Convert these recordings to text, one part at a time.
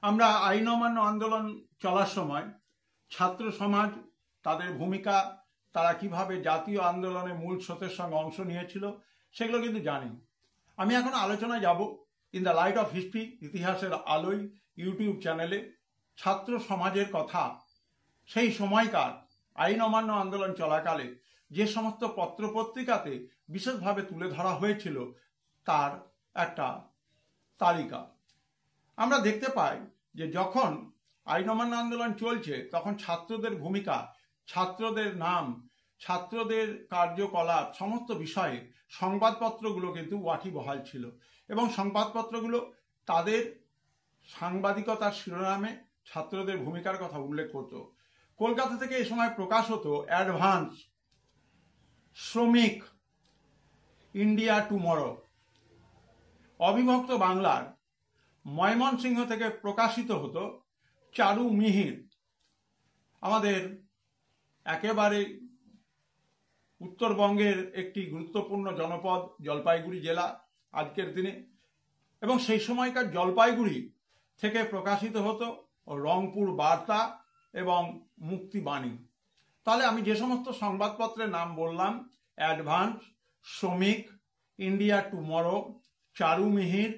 আমরা আইন অমান্য আন্দোলন চলার সময় ছাত্র সমাজ তাদের ভূমিকা, তারা কিভাবে জাতীয় আন্দোলনে মূল স্রোতের সঙ্গে অংশ নিয়েছিল সেগুলো কিন্তু জানি। আমি এখন আলোচনায় যাব in the light off history, ইতিহাসের আলোয় ইউটিউব চ্যানেলে ছাত্র সমাজের কথা। সেই সময়কার আইন অমান্য আন্দোলন চলাকালে যে সমস্ত পত্রপত্রিকাতে বিশেষভাবে তুলে ধরা হয়েছিল তার একটা তালিকা। আমরা দেখতে পাই যে যখন আইন অমান্য আন্দোলন চলছে তখন ছাত্রদের ভূমিকা, ছাত্রদের নাম, ছাত্রদের কার্যকলাপ সমস্ত বিষয়ে সংবাদপত্রগুলো কিন্তু ওয়াকিবহাল ছিল এবং সংবাদপত্রগুলো তাদের সাংবাদিকতার শিরোনামে ছাত্রদের ভূমিকার কথা উল্লেখ করত। কলকাতা থেকে এ সময় প্রকাশ হতো অ্যাডভান্স, শ্রমিক, ইন্ডিয়া টুমরো। অবিভক্ত বাংলার ময়মনসিংহ থেকে প্রকাশিত হতো চারু মিহির, আমাদের একেবারে উত্তরবঙ্গের একটি গুরুত্বপূর্ণ জনপদ জলপাইগুড়ি জেলা আজকের দিনে, এবং সেই সময়কার জলপাইগুড়ি থেকে প্রকাশিত হতো রংপুর বার্তা এবং মুক্তিবাণী। তাহলে আমি যে সমস্ত সংবাদপত্রের নাম বললাম, অ্যাডভান্স, শ্রমিক, ইন্ডিয়া টুমরো, চারু মিহির,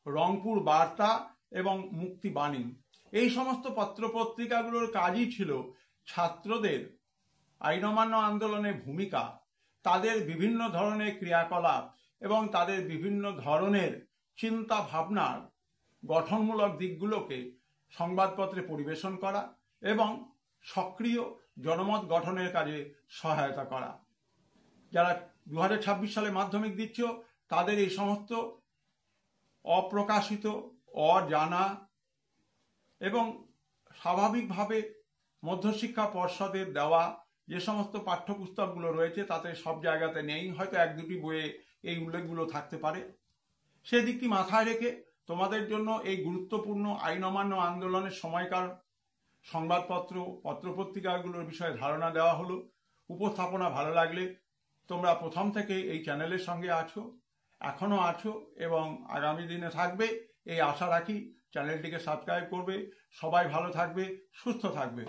রংপুর বার্তা এবং মুক্তিবাণী, এই সমস্ত পত্রপত্রিকাগুলোর কাজই ছিল ছাত্রদের আইন অমান্য আন্দোলনের ভূমিকা, তাদের বিভিন্ন ধরনের ক্রিয়াকলাপ এবং তাদের বিভিন্ন ধরনের চিন্তা ভাবনার গঠনমূলক দিকগুলোকে সংবাদপত্রে পরিবেশন করা এবং সক্রিয় জনমত গঠনের কাজে সহায়তা করা। যারা 2026 সালে মাধ্যমিক দিচ্ছ তাদের এই সমস্ত অপ্রকাশিত, অজানা এবং স্বাভাবিকভাবে মধ্যশিক্ষা পর্ষদের দেওয়া যে সমস্ত পাঠ্যপুস্তকগুলো রয়েছে তাতে সব জায়গাতে নেই, হয়তো এক দুটি বইয়ে এই উল্লেখগুলো থাকতে পারে। সেদিকটি মাথায় রেখে তোমাদের জন্য এই গুরুত্বপূর্ণ আইন অমান্য আন্দোলনের সময়কার সংবাদপত্র, পত্রপত্রিকাগুলোর বিষয়ে ধারণা দেওয়া হলো। উপস্থাপনা ভালো লাগলে তোমরা প্রথম থেকে এই চ্যানেলের সঙ্গে আছো, এখনো আছো এবং আগামী দিনে থাকবে এই আশা রাখি। চ্যানেলটিকে সাবস্ক্রাইব করবে। সবাই ভালো থাকবে, সুস্থ থাকবে।